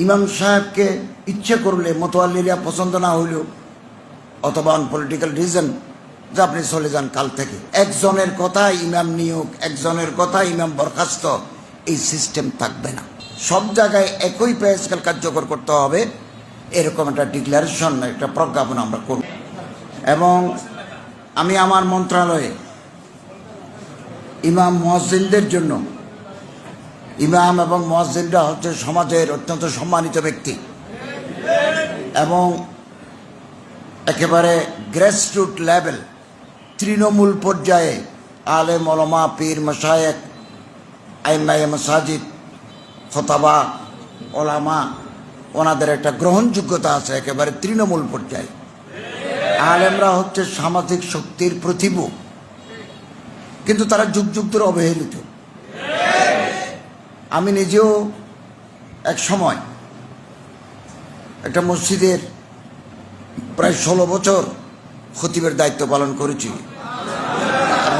ইমাম সাহেবকে ইচ্ছে করলে মোতোয়াল্লিরা পছন্দ না হইলেও অথবা অন পলিটিক্যাল রিজন যে আপনি চলে যান কাল থেকে, একজনের কথা ইমাম নিয়োগ, একজনের কথা ইমাম বরখাস্ত, এই সিস্টেম থাকবে না। সব জায়গায় একই পে স্কেল কার্যকর করতে হবে, এরকম একটা ডিক্লারেশন, একটা প্রজ্ঞাপন আমরা করব। এবং আমি আমার মন্ত্রণালয়ে ইমাম মুয়াজ্জিনদের জন্য, ইমাম এবং মুয়াজ্জিনরা হচ্ছে সমাজের অত্যন্ত সম্মানিত ব্যক্তি এবং একেবারে গ্রাসরুট লেভেল, তৃণমূল পর্যায়ে আলেম ওলামা পীর মাশায়েখ আইম্মায়ে মাসাজিদ খতাবা ওলামা, ওনাদের একটা গ্রহণযোগ্যতা আছে একেবারে তৃণমূল পর্যায়ে। আলেমরা হচ্ছে সামাজিক শক্তির প্রতিভূ, কিন্তু তারা যুগ যুগ ধরে অবহেলিত। আমি নিজেও এক সময় একটা মসজিদের প্রায় 16 বছর খতিবের দায়িত্ব পালন করেছি।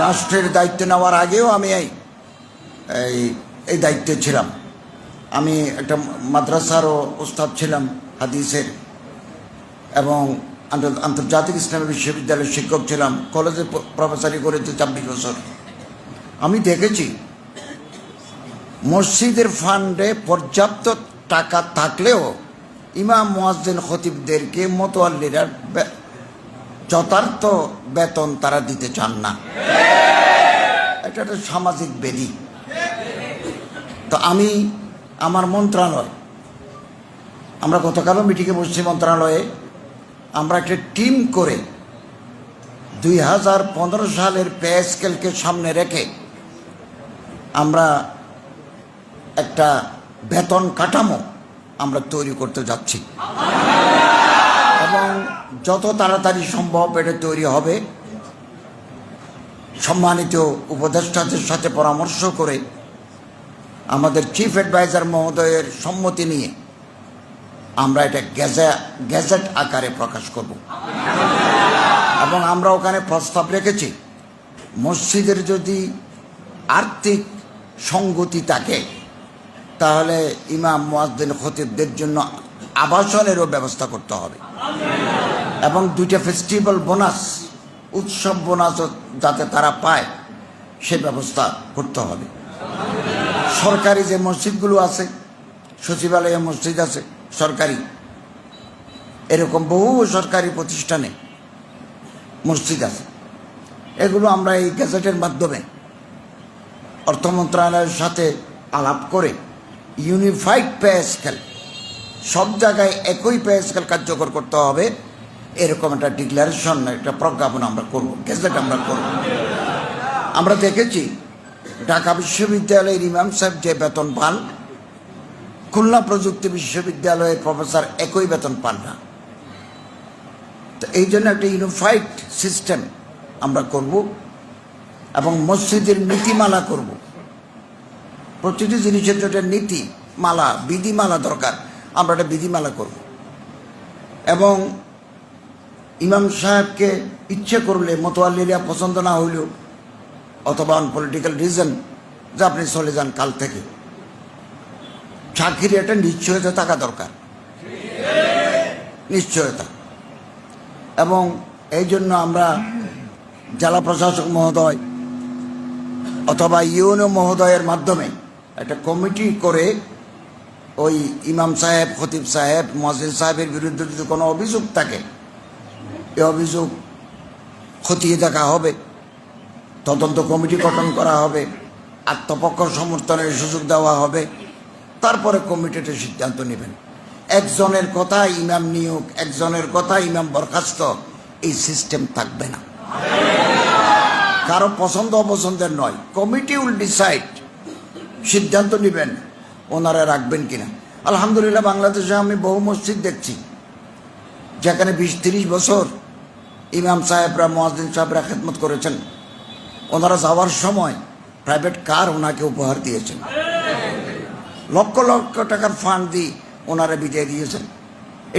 রাষ্ট্রের দায়িত্ব নেওয়ার আগেও আমি এই দায়িত্বে ছিলাম। আমি একটা মাদ্রাসারও ওস্তাদ ছিলাম হাদিসের, এবং আন্তর্জাতিক ইসলামী বিশ্ববিদ্যালয়ের শিক্ষক ছিলাম, কলেজে প্রফেসরি করেছি 24 বছর। আমি দেখেছি মসজিদের ফান্ডে পর্যাপ্ত টাকা থাকলেও ইমাম মুয়াজ্জিন খতিবদেরকে মোতোয়াল্লিরা যথার্থ বেতন তারা দিতে চান না। এটা একটা সামাজিক ব্যাধি। তো আমি আমার মন্ত্রণালয়, আমরা গতকালও মিটিংয়ে বসছি মন্ত্রণালয়ে, আমরা একটা টিম করে 2015 সালের পে স্কেলকে সামনে রেখে আমরা একটা বেতন কাঠামো আমরা তৈরি করতে যাচ্ছি এবং যত তাড়াতাড়ি সম্ভব এটা তৈরি হবে। সম্মানিত উপদেষ্টাদের সাথে পরামর্শ করে আমাদের চিফ অ্যাডভাইজার মহোদয়ের সম্মতি নিয়ে আমরা এটা গ্যাজেট আকারে প্রকাশ করব এবং আমরা ওখানে প্রস্তাব রেখেছি, মসজিদের যদি আর্থিক সঙ্গতি থাকে তাহলে ইমাম মুয়াজ্জিন খতিবদের জন্য আবাসনেরও ব্যবস্থা করতে হবে এবং 2টা ফেস্টিভ্যাল বোনাস, উৎসব বোনাস যাতে তারা পায় সে ব্যবস্থা করতে হবে। সরকারি যে মসজিদগুলো আছে, সচিবালয়ে মসজিদ আছে সরকারি, এরকম বহু সরকারি প্রতিষ্ঠানে মসজিদ আছে, এগুলো আমরা এই গ্যাজেটের মাধ্যমে অর্থ মন্ত্রণালয়ের সাথে আলাপ করে ইউনিফাইড পে স্কেল, সব জায়গায় একই পে স্কেল কার্যকর করতে হবে, এরকম একটা ডিক্লারেশন, একটা প্রজ্ঞাপন আমরা করব, গ্যাজেট আমরা করব। আমরা দেখেছি ঢাকা বিশ্ববিদ্যালয়ের ইমাম সাহেব যে বেতন পান, খুলনা প্রযুক্তি বিশ্ববিদ্যালয়ের প্রফেসর একই বেতন পান না। তো এই জন্য একটা ইউনিফাইড সিস্টেম আমরা করব এবং মসজিদের নীতিমালা করব। প্রতিটি জিনিসের যেটা নীতিমালা, বিধিমালা দরকার, আমরা একটা বিধিমালা করব এবং ইমাম সাহেবকে ইচ্ছে করলে মোতোয়াল্লিরা পছন্দ না হইলেও অথবা অন পলিটিক্যাল রিজন যে আপনি চলে যান কাল থেকে, চাকরির একটা নিশ্চয়তা থাকা দরকার, নিশ্চয়তা। এবং এই জন্য আমরা জেলা প্রশাসক মহোদয় অথবা ইউনো মহোদয়ের মাধ্যমে একটা কমিটি করে ওই ইমাম সাহেব, খতিব সাহেব, মুয়াজ্জিন সাহেবের বিরুদ্ধে যদি কোনো অভিযোগ থাকে, এই অভিযোগ খতিয়ে দেখা হবে, তদন্ত কমিটি গঠন করা হবে, আত্মপক্ষ সমর্থনের সুযোগ দেওয়া হবে, তারপরে কমিটিতে সিদ্ধান্ত নেবেন। একজনের কথা ইমাম নিয়োগ, একজনের কথা ইমাম বরখাস্ত, এই সিস্টেম থাকবে না। কারো পছন্দ অপছন্দের নয়, কমিটি উইল ডিসাইড, সিদ্ধান্ত নেবেন ওনারা রাখবেন কিনা। আলহামদুলিল্লাহ বাংলাদেশে আমি বহু মসজিদ দেখছি যেখানে 20-30 বছর ইমাম সাহেবরা, মুয়াজ্জিন সাহেবরা খেদমত করেছেন, ওনারা যাওয়ার সময় প্রাইভেট কার ওনাকে উপহার দিয়েছেন, লক্ষ লক্ষ টাকার ফান্ড দিয়ে ওনারা বিদায় দিয়েছেন।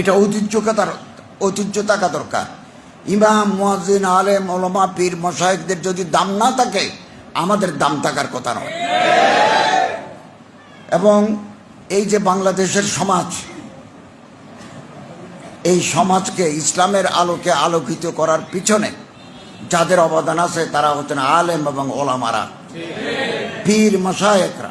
এটা ঐতিহ্য থাকা দরকার। ইমাম, মুয়াজ্জিন, আলেম, ওলামা, পীর মাশায়েখদের যদি দাম না থাকে, আমাদের দাম থাকার কথা নয়। এবং এই যে বাংলাদেশের সমাজ, এই সমাজকে ইসলামের আলোকে আলোকিত করার পিছনে যাদের অবদান আছে তারা হচ্ছেন আলেম এবং ওলামারা, পীর মাশায়েখরা।